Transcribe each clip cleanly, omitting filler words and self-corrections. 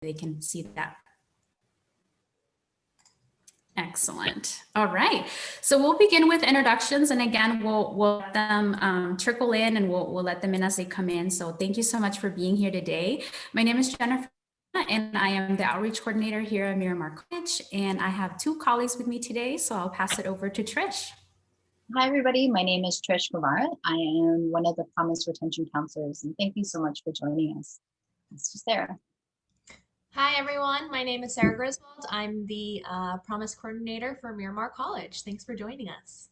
they can see that. Excellent. All right. So we'll begin with introductions, and again, we'll let them trickle in, and we'll let them in as they come in. So thank you so much for being here today. My name is Jennifer, and I am the outreach coordinator here at Miramar College, and I have two colleagues with me today. So I'll pass it over to Trish. Hi, everybody. My name is Trish Guevara. I am one of the Promise Retention Counselors, and thank you so much for joining us. It's just Sarah. Hi, everyone. My name is Sarah Griswold. I'm the Promise Coordinator for Miramar College. Thanks for joining us.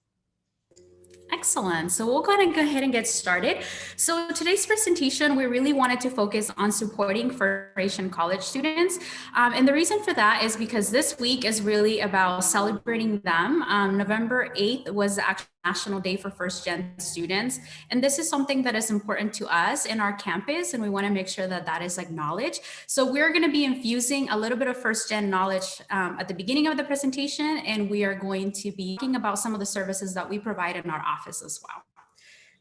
Excellent. So we'll go ahead and get started. So today's presentation, we really wanted to focus on supporting first-generation college students. And the reason for that is because this week is really about celebrating them. November 8th was the actual National Day for First-Gen students. And this is something that is important to us in our campus, and we want to make sure that that is acknowledged. So we're going to be infusing a little bit of first-gen knowledge at the beginning of the presentation, and we are going to be talking about some of the services that we provide in our office as well.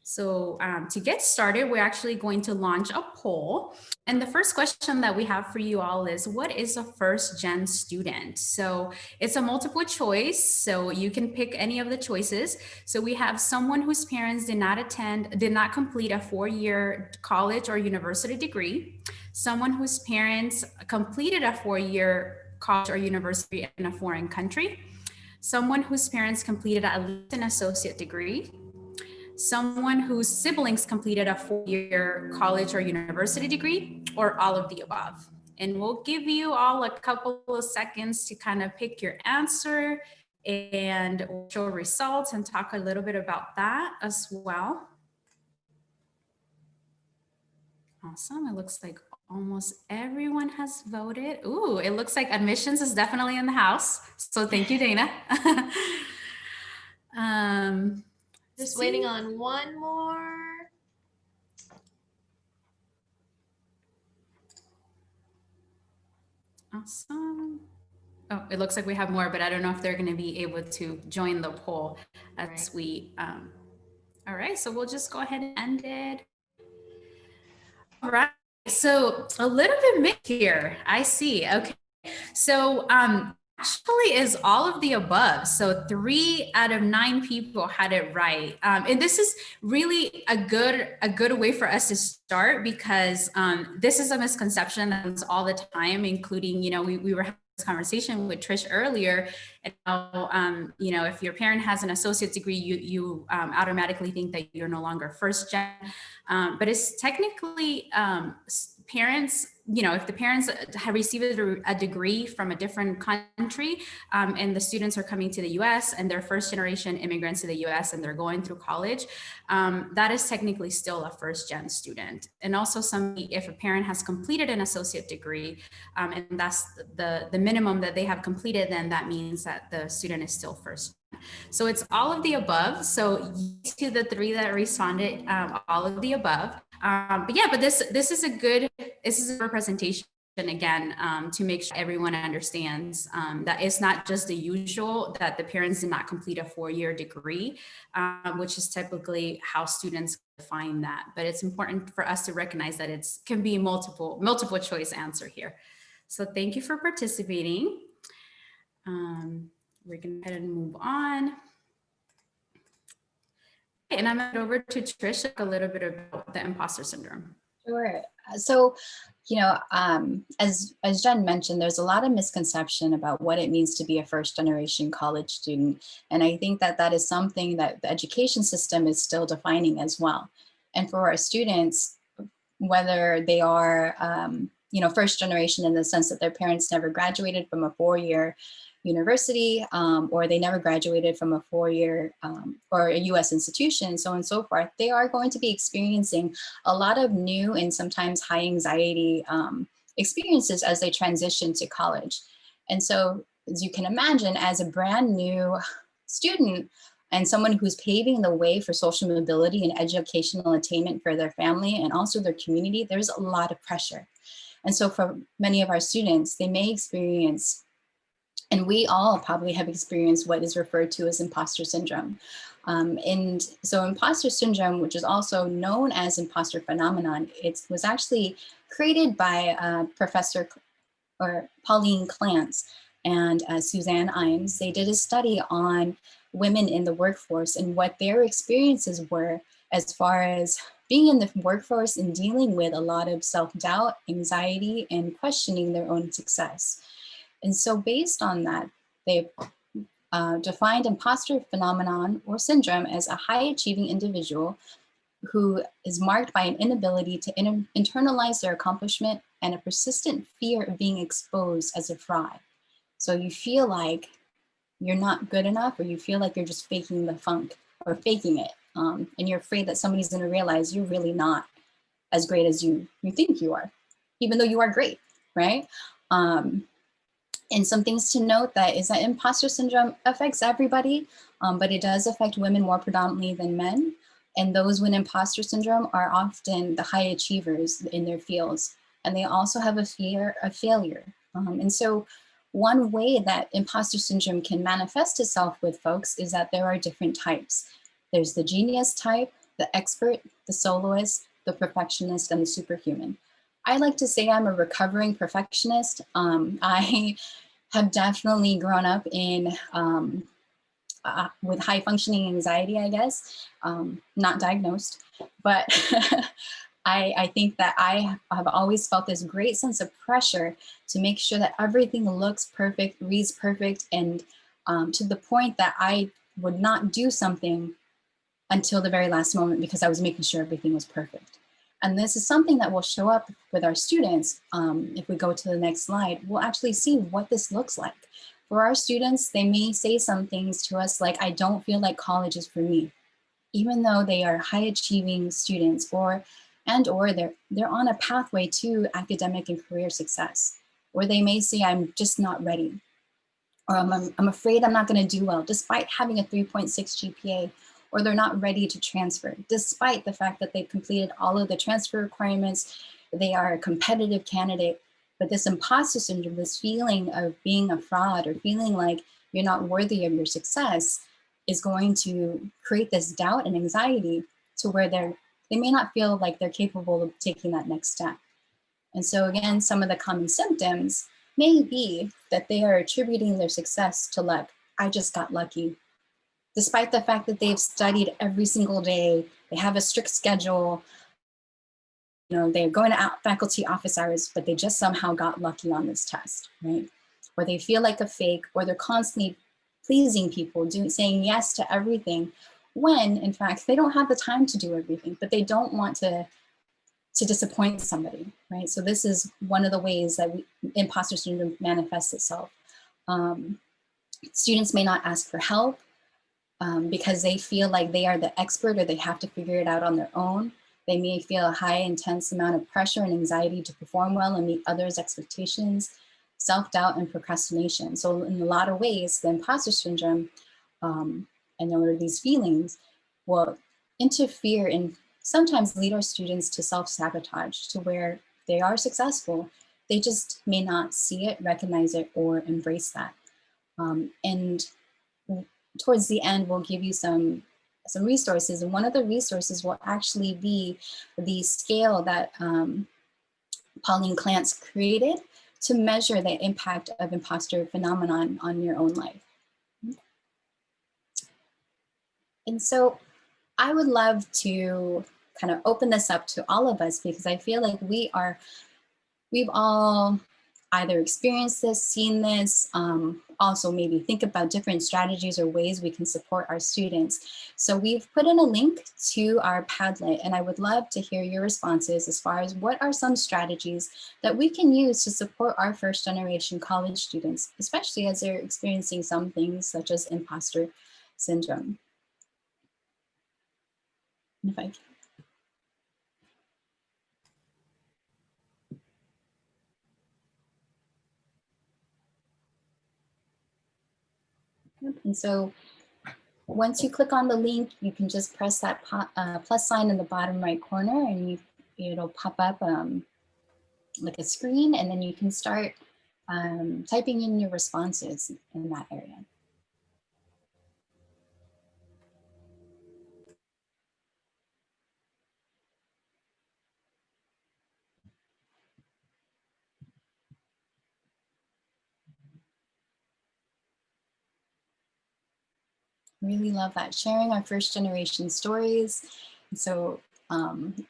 So to get started, we're actually going to launch a poll. And the first question that we have for you all is, what is a first-gen student? So it's a multiple choice, so you can pick any of the choices. So we have someone whose parents did not complete a 4-year college or university degree, someone whose parents completed a 4-year college or university in a foreign country, someone whose parents completed at least an associate degree, someone whose siblings completed a 4-year college or university degree, or all of the above. And we'll give you all a couple of seconds to kind of pick your answer, and we'll show results and talk a little bit about that as well. Awesome. It looks like almost everyone has voted. Ooh, it looks like admissions is definitely in the house. So thank you, Dana. Just waiting on one more. Awesome. Oh, it looks like we have more, but I don't know if they're going to be able to join the poll as we. All right, so we'll just go ahead and end it. All right, so a little bit mixed here. I see. Okay, so actually is all of the above. So 3 out of 9 people had it right. And this is really a good way for us to start, because this is a misconception that happens all the time, including, we were having this conversation with Trish earlier, and how, if your parent has an associate degree, you automatically think that you're no longer first gen. But it's technically parents, if the parents have received a degree from a different country, and the students are coming to the US and they're first generation immigrants to the US and they're going through college, that is technically still a first gen student. And also if a parent has completed an associate degree, and that's the minimum that they have completed, then that means that the student is still first. So it's all of the above. So yes to the 3 that responded, all of the above. But this is a good representation again, to make sure everyone understands that it's not just the usual that the parents did not complete a 4-year degree, which is typically how students define that. But it's important for us to recognize that it can be multiple choice answer here. So thank you for participating. We're going to go ahead and move on. And I'm going to over to Trish a little bit about the imposter syndrome. Sure. So, as Jen mentioned, there's a lot of misconception about what it means to be a first generation college student. And I think that is something that the education system is still defining as well. And for our students, whether they are, first generation in the sense that their parents never graduated from a 4-year university, or they never graduated from a 4-year or a US institution, so on and so forth, they are going to be experiencing a lot of new and sometimes high anxiety experiences as they transition to college. And so, as you can imagine, as a brand new student and someone who's paving the way for social mobility and educational attainment for their family and also their community, there's a lot of pressure. And so for many of our students, they may experience, and we all probably have experienced, what is referred to as imposter syndrome. And so imposter syndrome, which is also known as imposter phenomenon, it was actually created by Professor or Pauline Clance and Suzanne Imes, they did a study on women in the workforce and what their experiences were as far as being in the workforce and dealing with a lot of self-doubt, anxiety, and questioning their own success. And so based on that, they defined imposter phenomenon or syndrome as a high-achieving individual who is marked by an inability to internalize their accomplishment and a persistent fear of being exposed as a fraud. So you feel like you're not good enough, or you feel like you're just faking the funk or faking it. And you're afraid that somebody's gonna realize you're really not as great as you think you are, even though you are great, right? And some things to note that is that imposter syndrome affects everybody, but it does affect women more predominantly than men. And those with imposter syndrome are often the high achievers in their fields. And they also have a fear of failure. And so one way that imposter syndrome can manifest itself with folks is that there are different types. There's the genius type, the expert, the soloist, the perfectionist, and the superhuman. I like to say I'm a recovering perfectionist. I have definitely grown up in with high functioning anxiety, I guess, not diagnosed, but I think that I have always felt this great sense of pressure to make sure that everything looks perfect, reads perfect, and to the point that I would not do something until the very last moment because I was making sure everything was perfect. And this is something that will show up with our students. If we go to the next slide, we'll actually see what this looks like. For our students, they may say some things to us like, I don't feel like college is for me, even though they are high achieving students or they're on a pathway to academic and career success. Or they may say, I'm just not ready. Or I'm afraid I'm not gonna do well, despite having a 3.6 GPA, or they're not ready to transfer, despite the fact that they've completed all of the transfer requirements, they are a competitive candidate. But this imposter syndrome, this feeling of being a fraud or feeling like you're not worthy of your success is going to create this doubt and anxiety to where they may not feel like they're capable of taking that next step. And so again, some of the common symptoms may be that they are attributing their success to luck. I just got lucky. Despite the fact that they've studied every single day, they have a strict schedule, they're going to faculty office hours, but they just somehow got lucky on this test, right? Or they feel like a fake, or they're constantly pleasing people, saying yes to everything, when in fact, they don't have the time to do everything, but they don't want to disappoint somebody, right? So this is one of the ways that imposter syndrome manifests itself. Students may not ask for help because they feel like they are the expert or they have to figure it out on their own. They may feel a high intense amount of pressure and anxiety to perform well and meet others' expectations, self-doubt and procrastination. So in a lot of ways, the imposter syndrome and all of these feelings will interfere and sometimes lead our students to self-sabotage, to where they are successful, they just may not see it, recognize it, or embrace that. And towards the end, we'll give you some resources. And one of the resources will actually be the scale that Pauline Clance created to measure the impact of imposter phenomenon on your own life. And so I would love to kind of open this up to all of us, because I feel like we've all either experienced this, seen this, also maybe think about different strategies or ways we can support our students. So we've put in a link to our Padlet, and I would love to hear your responses as far as what are some strategies that we can use to support our first generation college students, especially as they're experiencing some things such as imposter syndrome. And if I can. And so once you click on the link, you can just press that plus sign in the bottom right corner, and it'll pop up like a screen, and then you can start typing in your responses in that area. Really love that. Sharing our first generation stories. And so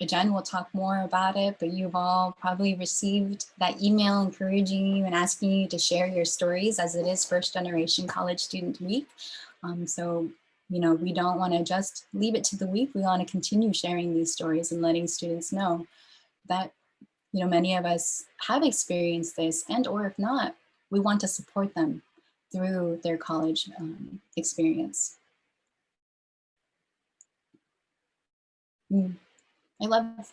Jen will talk more about it, but you've all probably received that email encouraging you and asking you to share your stories, as it is First Generation College Student Week. So, you know, we don't want to just leave it to the week. We want to continue sharing these stories and letting students know that, you know, many of us have experienced this, and or if not, we want to support them through their college experience. I love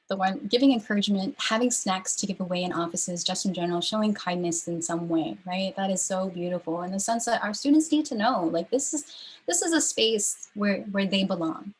the one, giving encouragement, having snacks to give away in offices, just in general, showing kindness in some way, right? That is so beautiful, in the sense that our students need to know, like, this is a space where they belong.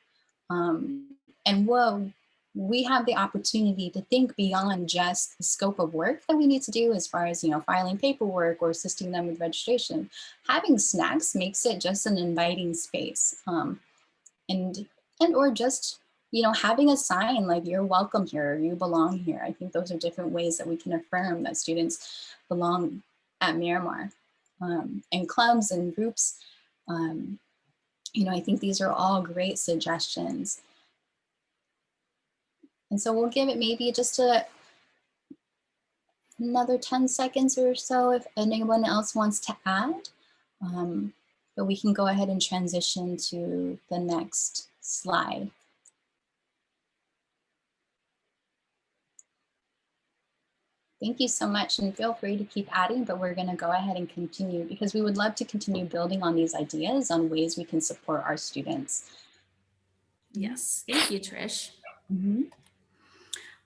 And whoa, we have the opportunity to think beyond just the scope of work that we need to do, as far as, you know, filing paperwork or assisting them with registration. Having snacks makes it just an inviting space. And or just, you know, having a sign like, you're welcome here, you belong here. I think those are different ways that we can affirm that students belong at Miramar. And clubs and groups, you know, I think these are all great suggestions. And so we'll give it maybe just another 10 seconds or so if anyone else wants to add. But we can go ahead and transition to the next slide. Thank you so much, and feel free to keep adding, but we're going to go ahead and continue, because we would love to continue building on these ideas on ways we can support our students. Yes, thank you, Trish. Mm-hmm.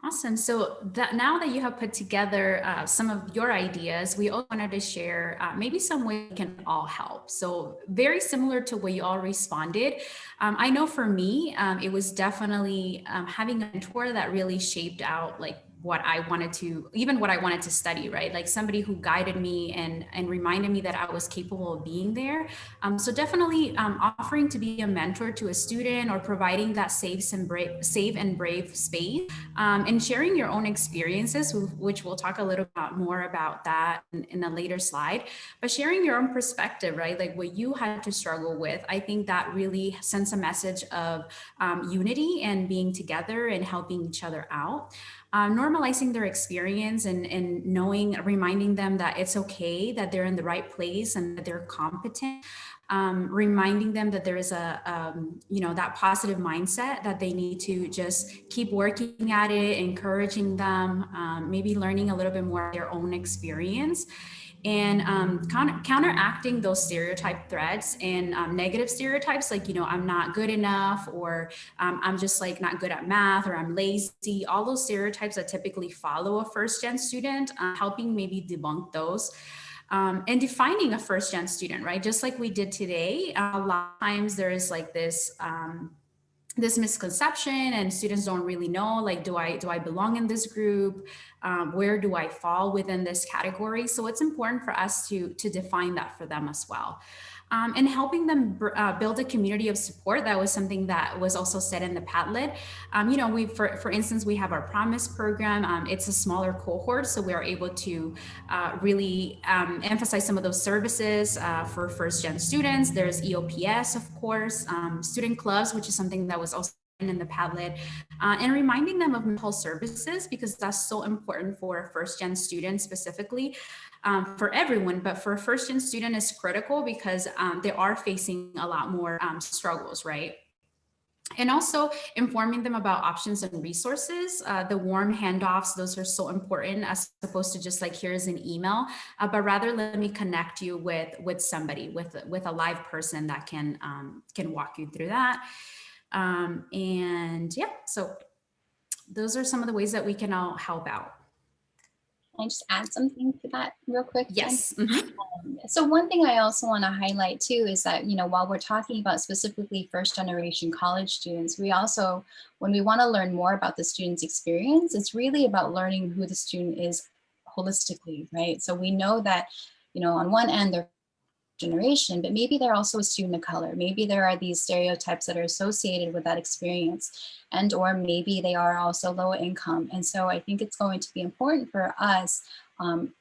Awesome. So that now that you have put together some of your ideas, we also wanted to share maybe some way we can all help. So very similar to what you all responded. I know for me, it was definitely having a mentor that really shaped out like what I wanted to, even what I wanted to study, right? Like somebody who guided me and reminded me that I was capable of being there. So definitely offering to be a mentor to a student, or providing that safe and brave space, and sharing your own experiences, which we'll talk a little bit more about that in a later slide, but sharing your own perspective, right? Like what you had to struggle with. I think that really sends a message of unity and being together and helping each other out. Normalizing their experience and reminding them that it's okay, that they're in the right place and that they're competent. Reminding them that there is that positive mindset, that they need to just keep working at it, encouraging them, maybe learning a little bit more of their own experience, and counteracting those stereotype threats and negative stereotypes, like, you know, I'm not good enough, or I'm just like not good at math, or I'm lazy, all those stereotypes that typically follow a first gen student, helping maybe debunk those. And defining a first gen student, right? Just like we did today, a lot of times there is like this misconception, and students don't really know, like, do I belong in this group? Where do I fall within this category? So it's important for us to define that for them as well. And helping them build a community of support. That was something that was also said in the Padlet. You know, for instance, we have our Promise program. It's a smaller cohort, so we are able to really emphasize some of those services for first gen students. There's EOPS, of course, student clubs, which is something that was also in the Padlet, and reminding them of mental health services, because that's so important for first gen students specifically. For everyone, but for a first gen student is critical, because they are facing a lot more struggles, right? And also informing them about options and resources. The warm handoffs, those are so important, as opposed to just like, here's an email, but rather let me connect you with somebody, with a live person that can walk you through that. And yeah, so those are some of the ways that we can all help out. Can I just add something to that real quick, Jen? Yes. Mm-hmm. So one thing I also want to highlight too is that, you know, while we're talking about specifically first generation college students, we also, when we want to learn more about the student's experience, it's really about learning who the student is holistically, right? So we know that, you know, on one end, they're generation, but maybe they're also a student of color. Maybe there are these stereotypes that are associated with that experience, and or maybe they are also low income. And so I think it's going to be important for us, and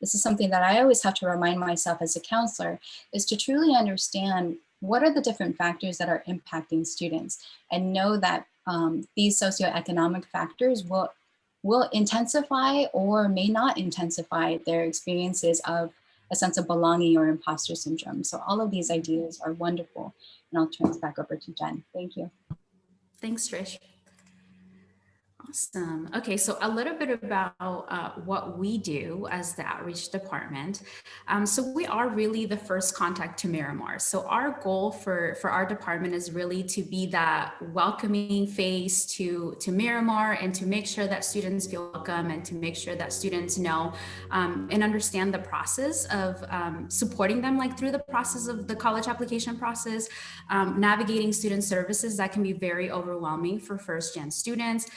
this is something that I always have to remind myself as a counselor, is to truly understand what are the different factors that are impacting students, and know that these socioeconomic factors will intensify or may not intensify their experiences of a sense of belonging or imposter syndrome. So all of these ideas are wonderful. And I'll turn this back over to Jen. Thank you. Thanks, Trish. Awesome. Okay, so a little bit about what we do as the outreach department. So we are really the first contact to Miramar. So our goal for our department is really to be that welcoming face to Miramar, and to make sure that students feel welcome, and to make sure that students know and understand the process of supporting them, like through the process of the college application process, navigating student services that can be very overwhelming for first-gen students.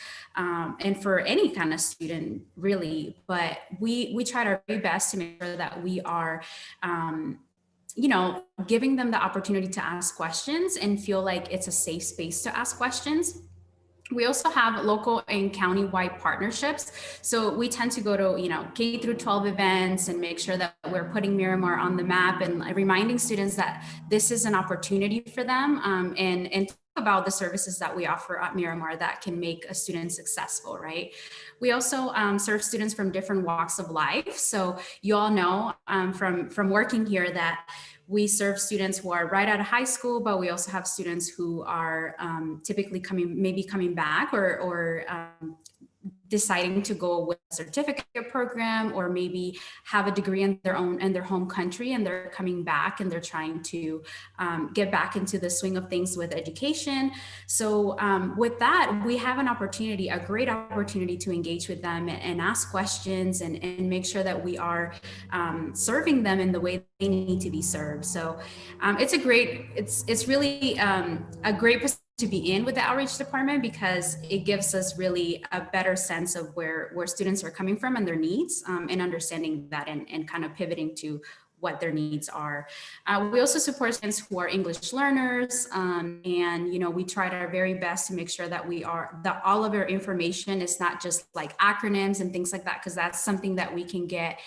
And for any kind of student, really. But we tried our very best to make sure that we are, giving them the opportunity to ask questions and feel like it's a safe space to ask questions. We also have local and county-wide partnerships. So we tend to go to, K through 12 events and make sure that we're putting Miramar on the map, and reminding students that this is an opportunity for them, and talk about the services that we offer at Miramar that can make a student successful, right? We also serve students from different walks of life. So you all know from working here that we serve students who are right out of high school, but we also have students who are typically coming back, or deciding to go with a certificate program, or maybe have a degree in their home country, and they're coming back and they're trying to get back into the swing of things with education. So with that, we have a great opportunity to engage with them and ask questions, and make sure that we are serving them in the way they need to be served. So it's really a great position to be in with the outreach department, because it gives us really a better sense of where students are coming from and their needs, and understanding that, and kind of pivoting to what their needs are. We also support students who are English learners, and we tried our very best to make sure that all of our information is not just like acronyms and things like that, because that's something that we can get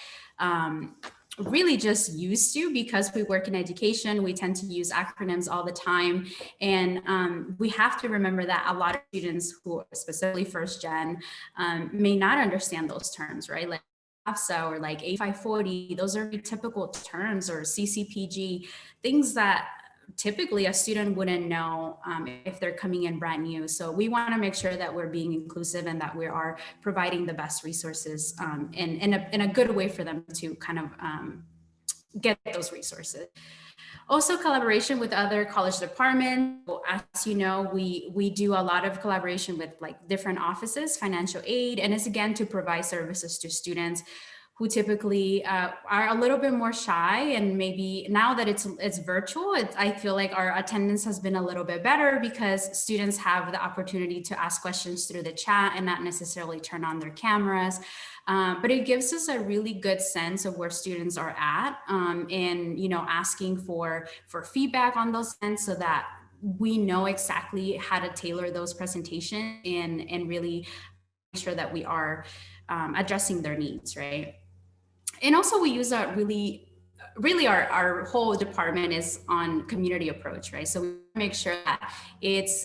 really just used to, because we work in education. We tend to use acronyms all the time, and we have to remember that a lot of students who, especially first gen, may not understand those terms, right? Like FAFSA or like A540, those are typical terms, or CCPG, things that typically a student wouldn't know if they're coming in brand new. So we want to make sure that we're being inclusive, and that we are providing the best resources in a good way for them to kind of get those resources. Also, collaboration with other college departments. As you know, we do a lot of collaboration with like different offices, financial aid, and it's again to provide services to students who typically are a little bit more shy. And maybe now that it's virtual, I feel like our attendance has been a little bit better, because students have the opportunity to ask questions through the chat and not necessarily turn on their cameras. But it gives us a really good sense of where students are at, and asking for feedback on those ends, so that we know exactly how to tailor those presentations, and really make sure that we are addressing their needs, right? And also we use a really our whole department is on community approach, right? So we make sure that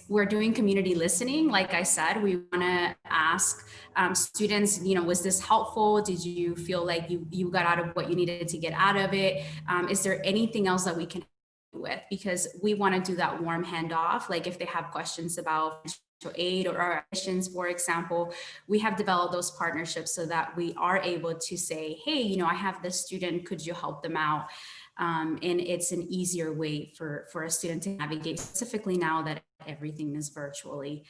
we're doing community listening. Like I said, we want to ask students, was this helpful? Did you feel like you got out of what you needed to get out of it? Is there anything else that we can with? Because we want to do that warm handoff. Like if they have questions about aid or our missions, for example, we have developed those partnerships so that we are able to say, hey, I have this student, could you help them out? And it's an easier way for a student to navigate, specifically now that everything is virtually.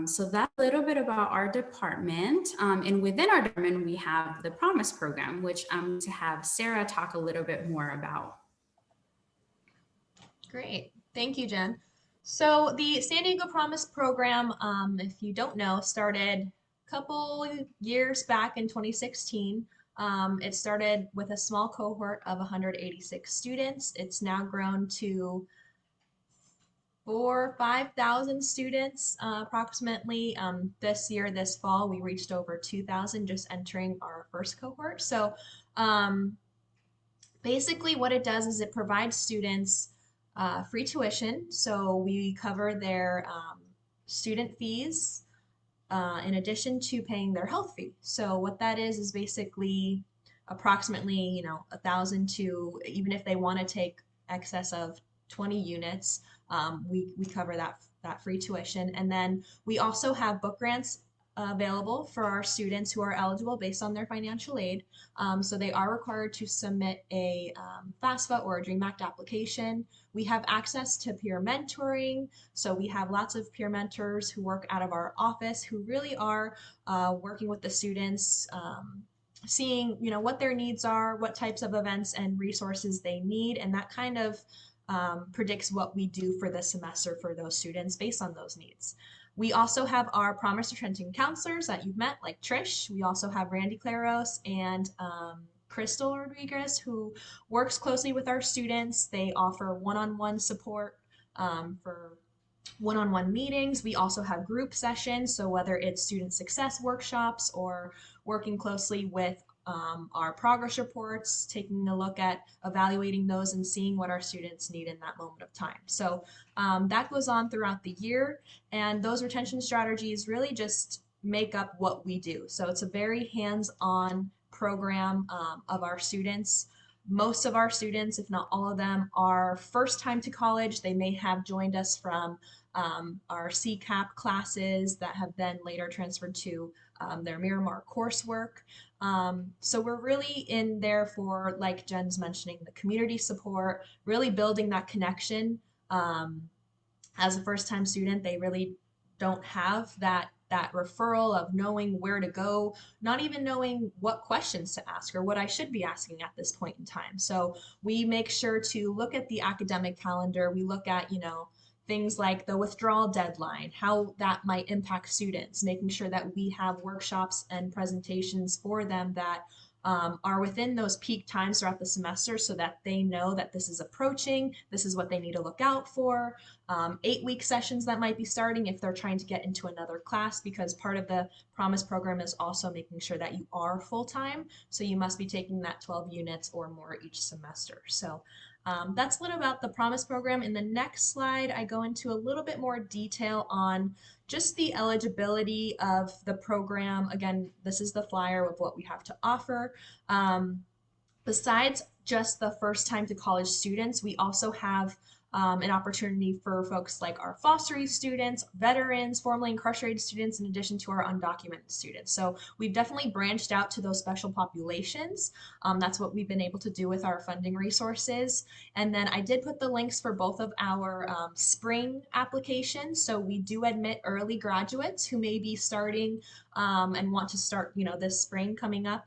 So that's a little bit about our department. And within our department, we have the Promise program, which I'm going to have Sarah talk a little bit more about. Great. Thank you, Jen. So the San Diego Promise program, if you don't know, started a couple years back in 2016. It started with a small cohort of 186 students. It's now grown to 5,000 students approximately. This year, this fall, we reached over 2,000 just entering our first cohort. So basically what it does is it provides students free tuition. So we cover their student fees in addition to paying their health fee. So what that is basically approximately, 1,000 to, even if they want to take excess of 20 units, we cover that free tuition. And then we also have book grants available for our students who are eligible based on their financial aid. So they are required to submit a FAFSA or a DREAM Act application. We have access to peer mentoring. So we have lots of peer mentors who work out of our office who really are working with the students, seeing what their needs are, what types of events and resources they need, and that kind of predicts what we do for the semester for those students based on those needs. We also have our Promise Retention counselors that you've met, like Trish. We also have Randy Claros and Crystal Rodriguez, who works closely with our students. They offer one-on-one support for one-on-one meetings. We also have group sessions, so whether it's student success workshops or working closely with our progress reports, taking a look at evaluating those and seeing what our students need in that moment of time. So that goes on throughout the year, and those retention strategies really just make up what we do. So it's a very hands-on program of our students. Most of our students, if not all of them, are first time to college. They may have joined us from our CCAP classes that have then later transferred to their Miramar coursework. So we're really in there for, like Jen's mentioning, the community support, really building that connection. As a first-time student, they really don't have that referral of knowing where to go, not even knowing what questions to ask or what I should be asking at this point in time. So we make sure to look at the academic calendar. We look at, things like the withdrawal deadline, how that might impact students, making sure that we have workshops and presentations for them that are within those peak times throughout the semester so that they know that this is approaching, this is what they need to look out for. 8-week sessions that might be starting if they're trying to get into another class, because part of the Promise program is also making sure that you are full-time. So you must be taking that 12 units or more each semester. So that's a little about the Promise program. In the next slide, I go into a little bit more detail on just the eligibility of the program. Again, this is the flyer of what we have to offer. Besides just the first time to college students, we also have an opportunity for folks like our foster youth students, veterans, formerly incarcerated students, in addition to our undocumented students. So we've definitely branched out to those special populations. That's what we've been able to do with our funding resources. And then I did put the links for both of our spring applications. So we do admit early graduates who may be starting and want to start, this spring coming up.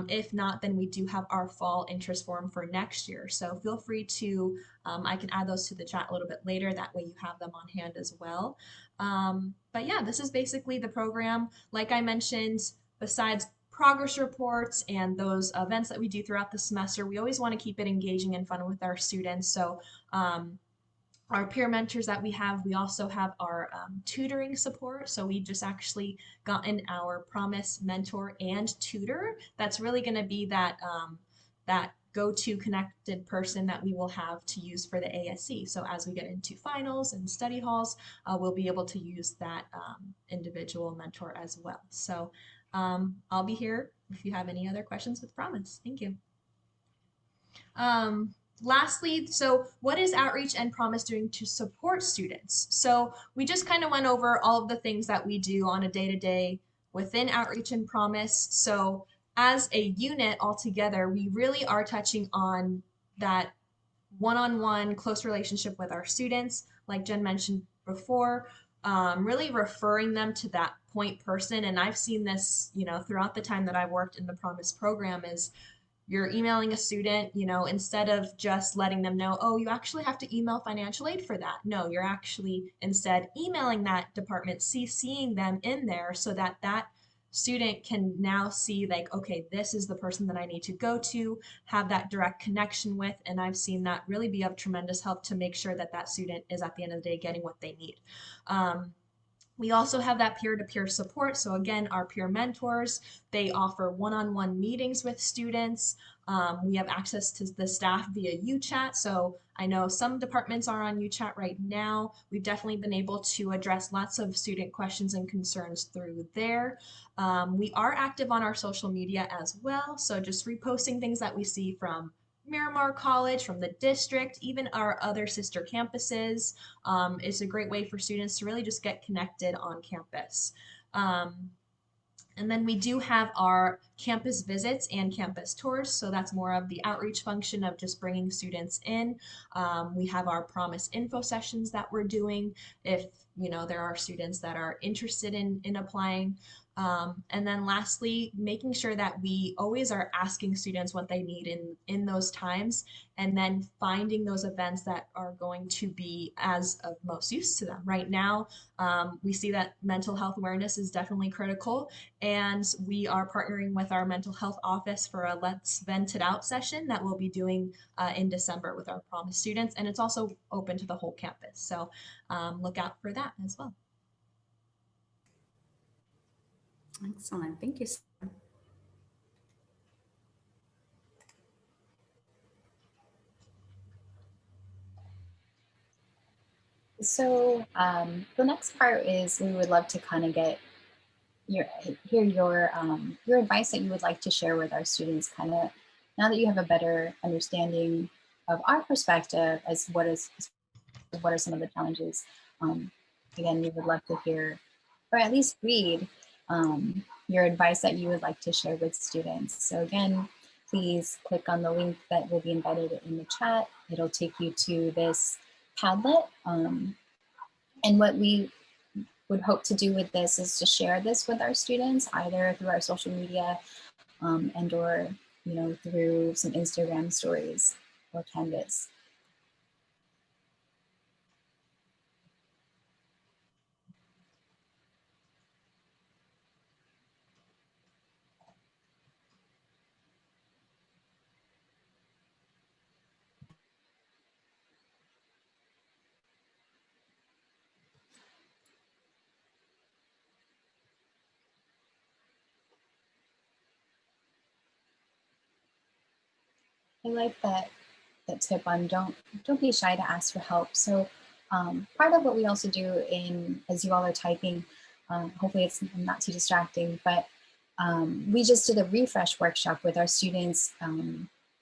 If not, then we do have our fall interest form for next year. So feel free to, I can add those to the chat a little bit later. That way you have them on hand as well. But yeah, this is basically the program. Like I mentioned, besides progress reports and those events that we do throughout the semester, we always want to keep it engaging and fun with our students. So our peer mentors that we have, we also have our tutoring support. So we just actually gotten our Promise mentor and tutor. That's really going to be that that go-to connected person that we will have to use for the ASC. So as we get into finals and study halls, we'll be able to use that individual mentor as well. So I'll be here if you have any other questions with Promise. Thank you. Lastly, so what is Outreach and Promise doing to support students? So we just kind of went over all of the things that we do on a day-to-day within Outreach and Promise. So as a unit altogether, we really are touching on that one-on-one close relationship with our students, like Jen mentioned before, really referring them to that point person. And I've seen this, throughout the time that I've worked in the Promise program is you're emailing a student, instead of just letting them know, oh, you actually have to email financial aid for that. No, you're actually instead emailing that department, CCing them in there so that that student can now see like, okay, this is the person that I need to go to, have that direct connection with. And I've seen that really be of tremendous help to make sure that that student is at the end of the day getting what they need. We also have that peer-to-peer support. So again, our peer mentors, they offer one-on-one meetings with students. We have access to the staff via UChat. So I know some departments are on UChat right now. We've definitely been able to address lots of student questions and concerns through there. We are active on our social media as well. So just reposting things that we see from Miramar College, from the district, even our other sister campuses, is a great way for students to really just get connected on campus. Um, and then we do have our campus visits and campus tours. So that's more of the outreach function of just bringing students in. We have our Promise info sessions that we're doing if there are students that are interested in applying. And then lastly, making sure that we always are asking students what they need in those times, and then finding those events that are going to be as of most use to them. Right now, we see that mental health awareness is definitely critical, and we are partnering with our mental health office for a Let's Vent It Out session that we'll be doing in December with our Promise students, and it's also open to the whole campus. So look out for that as well. Excellent. Thank you. So the next part is we would love to kind of hear your advice that you would like to share with our students, kind of now that you have a better understanding of our perspective as what are some of the challenges. Again, we would love to hear, or at least read, your advice that you would like to share with students. So again, please click on the link that will be embedded in the chat. It'll take you to this Padlet. And what we would hope to do with this is to share this with our students, either through our social media and or through some Instagram stories or Canvas. I like that tip on don't be shy to ask for help. So part of what we also do as you all are typing, hopefully it's not too distracting, but we just did a refresh workshop with our students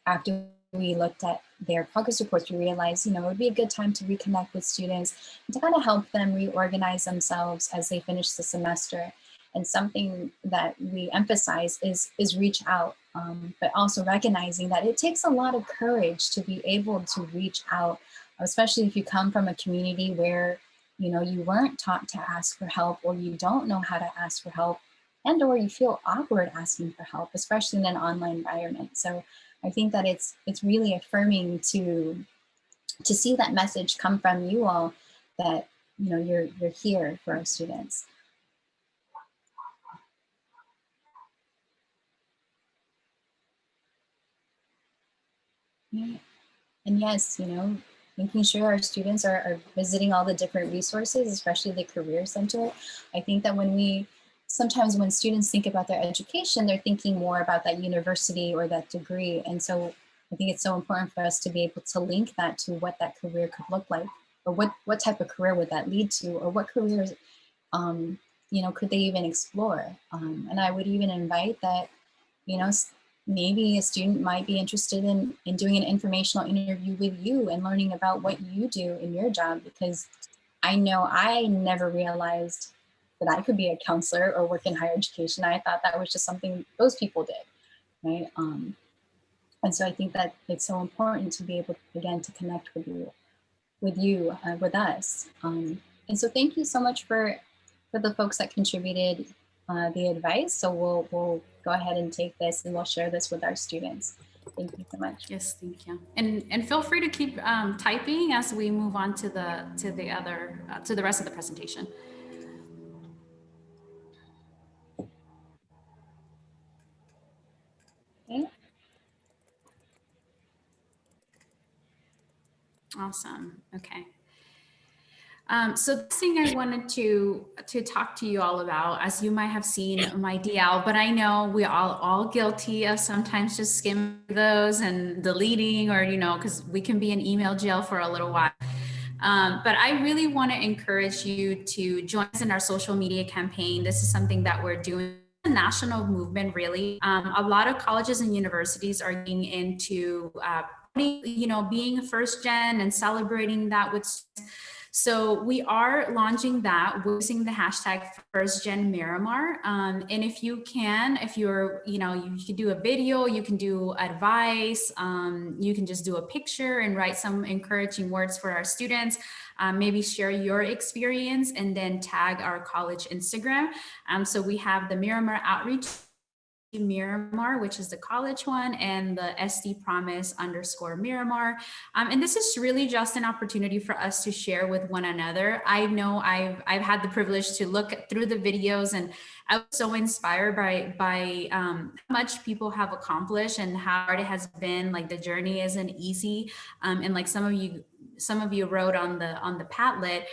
after we looked at their progress reports. We realized, it would be a good time to reconnect with students and to kind of help them reorganize themselves as they finish the semester. And something that we emphasize is reach out, but also recognizing that it takes a lot of courage to be able to reach out, especially if you come from a community where, you weren't taught to ask for help, or you don't know how to ask for help, and or you feel awkward asking for help, especially in an online environment. So I think that it's really affirming to see that message come from you all, that you're here for our students. Yeah. And yes, making sure our students are visiting all the different resources, especially the Career Center. I think that sometimes when students think about their education, they're thinking more about that university or that degree. And so I think it's so important for us to be able to link that to what that career could look like, or what type of career would that lead to, or what careers, could they even explore? And I would even invite that, maybe a student might be interested in doing an informational interview with you and learning about what you do in your job, because I know I never realized that I could be a counselor or work in higher education. I thought that was just something those people did, right? And so I think that it's so important to be able, again, to connect with us. And so thank you so much for the folks that contributed the advice. So we'll go ahead and take this and we'll share this with our students. Thank you so much. Yes, thank you. And feel free to keep typing as we move on to the rest of the presentation. Okay. Awesome. Okay. So the thing I wanted to talk to you all about, as you might have seen my DL, but I know we all guilty of sometimes just skimming those and deleting, or because we can be in email jail for a little while. But I really want to encourage you to join us in our social media campaign. This is something that we're doing. A national movement, really. A lot of colleges and universities are getting into being first gen and celebrating that with students. So we are launching that using the hashtag first gen Miramar. And if you're, you can do a video, you can do advice, you can just do a picture and write some encouraging words for our students. Maybe share your experience and then tag our college Instagram. So we have the Miramar Outreach Miramar, which is the college one, and the SD Promise _Miramar. And this is really just an opportunity for us to share with one another. I know I've had the privilege to look through the videos, and I was so inspired by how much people have accomplished and how hard it has been. Like, the journey isn't easy, and like some of you wrote on the Padlet.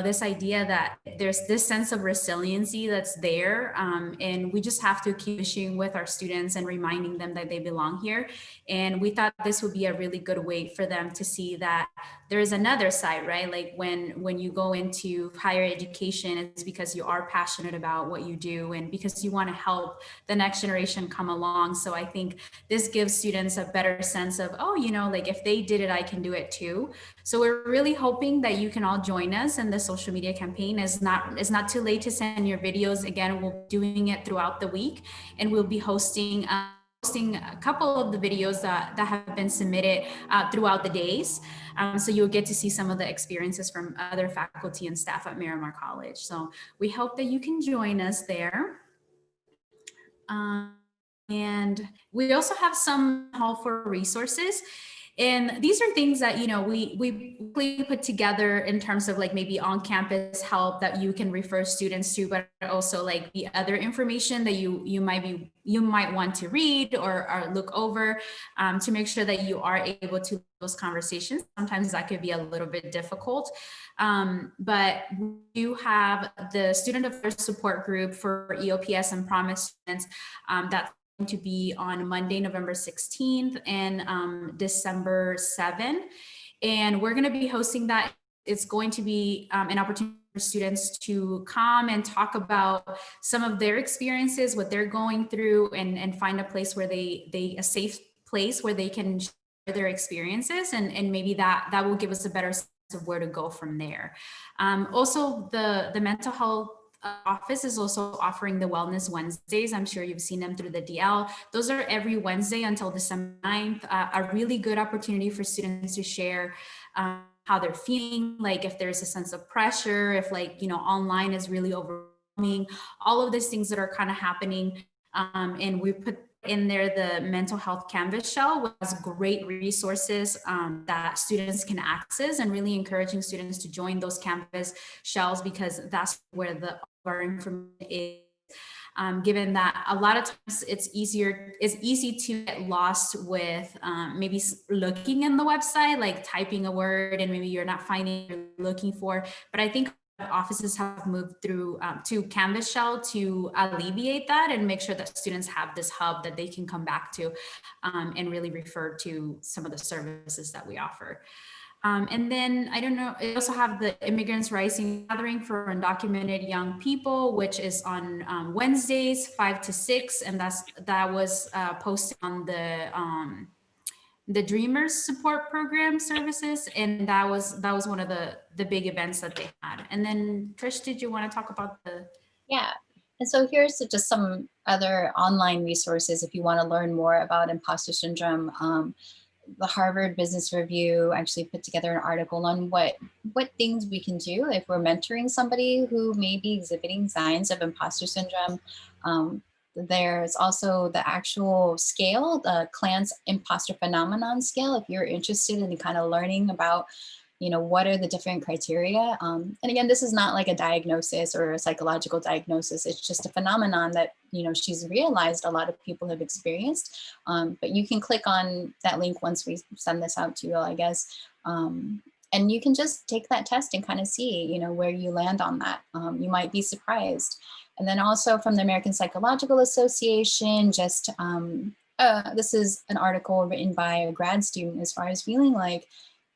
This idea that there's this sense of resiliency that's there, and we just have to keep pushing with our students and reminding them that they belong here. And we thought this would be a really good way for them to see that there is another side, right? Like when you go into higher education, it's because you are passionate about what you do and because you want to help the next generation come along. So I think this gives students a better sense of, like, if they did it, I can do it too. So we're really hoping that you can all join us in the social media campaign. It's not too late to send your videos. Again, we'll be doing it throughout the week, and we'll be hosting a couple of the videos that have been submitted throughout the days. So you'll get to see some of the experiences from other faculty and staff at Miramar College. So we hope that you can join us there. And we also have some call for resources. And these are things that, we put together in terms of like maybe on-campus help that you can refer students to, but also like the other information that you might want to read or look over, to make sure that you are able to have those conversations. Sometimes that could be a little bit difficult. But we do have the Student Affairs Support Group for EOPS and Promise students. That's to be on Monday, November 16th and December 7th. And we're going to be hosting that. It's going to be an opportunity for students to come and talk about some of their experiences, what they're going through, and find a place where a safe place where they can share their experiences. And maybe that will give us a better sense of where to go from there. Also, the mental health office is also offering the Wellness Wednesdays. I'm sure you've seen them through the DL. Those are every Wednesday until December 9th. A really good opportunity for students to share how they're feeling, like if there's a sense of pressure, if online is really overwhelming, all of these things that are kind of happening. And we put in there the mental health canvas shell, which has great resources that students can access, and really encouraging students to join those canvas shells because that's where our information is. Given that a lot of times it's easy to get lost with maybe looking in the website, like typing a word and maybe you're not finding what you're looking for. But I think offices have moved through to Canvas Shell to alleviate that and make sure that students have this hub that they can come back to and really refer to some of the services that we offer. And then I don't know, I also have the Immigrants Rising Gathering for Undocumented Young People, which is on Wednesdays, 5 to 6. And that was posted on the Dreamers Support Program services. And that was one of the big events that they had. And then Trish, did you want to talk about the? Yeah. And so here's just some other online resources if you want to learn more about imposter syndrome. The Harvard Business Review actually put together an article on what things we can do if we're mentoring somebody who may be exhibiting signs of imposter syndrome. There's also the actual scale, the Clance Imposter Phenomenon Scale, if you're interested in kind of learning about what are the different criteria. And again, this is not like a diagnosis or a psychological diagnosis. It's just a phenomenon that, she's realized a lot of people have experienced. But you can click on that link once we send this out to you all, I guess. And you can just take that test and kind of see, you know, where you land on that. You might be surprised. And then also from the American Psychological Association, just this is an article written by a grad student as far as feeling like,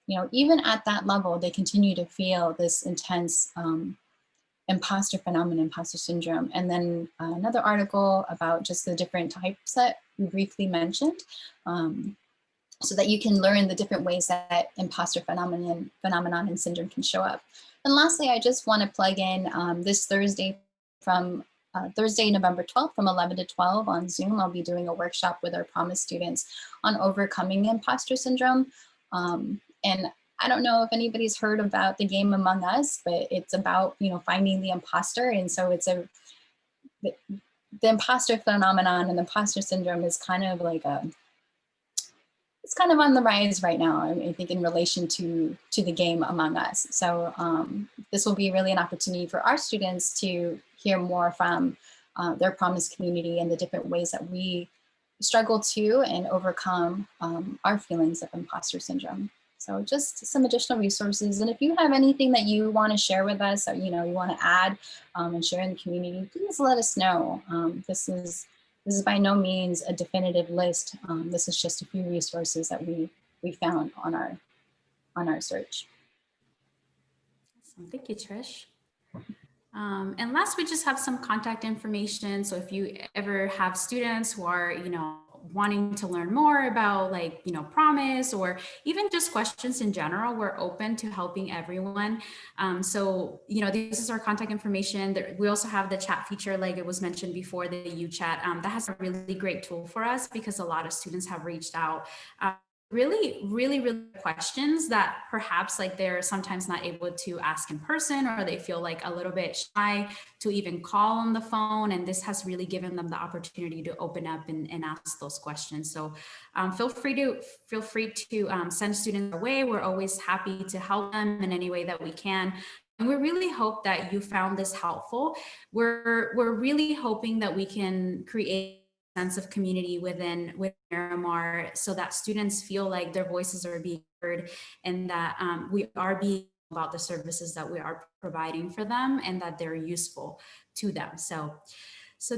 you know, even at that level, they continue to feel this intense imposter phenomenon, imposter syndrome. And then another article about just the different types that we briefly mentioned. So that you can learn the different ways that imposter phenomenon and syndrome can show up. And lastly, I just want to plug in this Thursday from Thursday, November 12th from 11 to 12 on Zoom. I'll be doing a workshop with our Promise students on overcoming imposter syndrome. And I don't know if anybody's heard about the game Among Us, but it's about, you know, finding the imposter. And so it's the imposter phenomenon and the imposter syndrome is kind of like it's kind of on the rise right now, I think, in relation to the game Among Us. So this will be really an opportunity for our students to hear more from their Promise community and the different ways that we struggle to and overcome our feelings of imposter syndrome. So just some additional resources. And if you have anything that you want to share with us, or, you know, you want to add and share in the community, please let us know. This is by no means a definitive list. This is just a few resources that we found on our search. Awesome. Thank you, Trish. And last, we just have some contact information. So if you ever have students who are, you know, wanting to learn more about, like, you know, Promise, or even just questions in general, we're open to helping everyone. So, you know, this is our contact information. We also have the chat feature, like it was mentioned before, the UChat. That has a really great tool for us because a lot of students have reached out. Really questions that perhaps like they're sometimes not able to ask in person, or they feel like a little bit shy to even call on the phone. And this has really given them the opportunity to open up and ask those questions. So feel free to send students our way. We're always happy to help them in any way that we can. And we really hope that you found this helpful. We're really hoping that we can create sense of community within Miramar, so that students feel like their voices are being heard, and that we are being about the services that we are providing for them, and that they're useful to them. So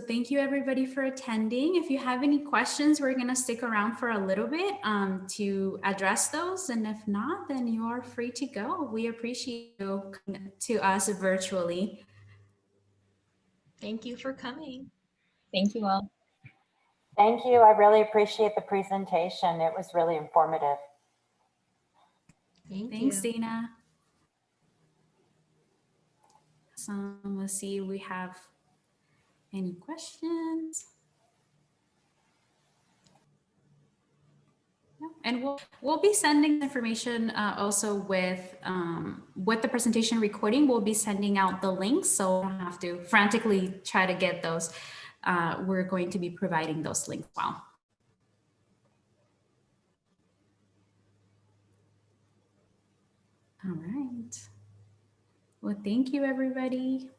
thank you everybody for attending. If you have any questions, we're going to stick around for a little bit to address those. And if not, then you are free to go. We appreciate you coming to us virtually. Thank you for coming. Thank you all. Thank you. I really appreciate the presentation. It was really informative. Thanks, Dana. Let's see, we have any questions? No. And we'll be sending information also with the presentation recording. We'll be sending out the links, so you don't have to frantically try to get those. We're going to be providing those links as well. All right. Well, thank you, everybody.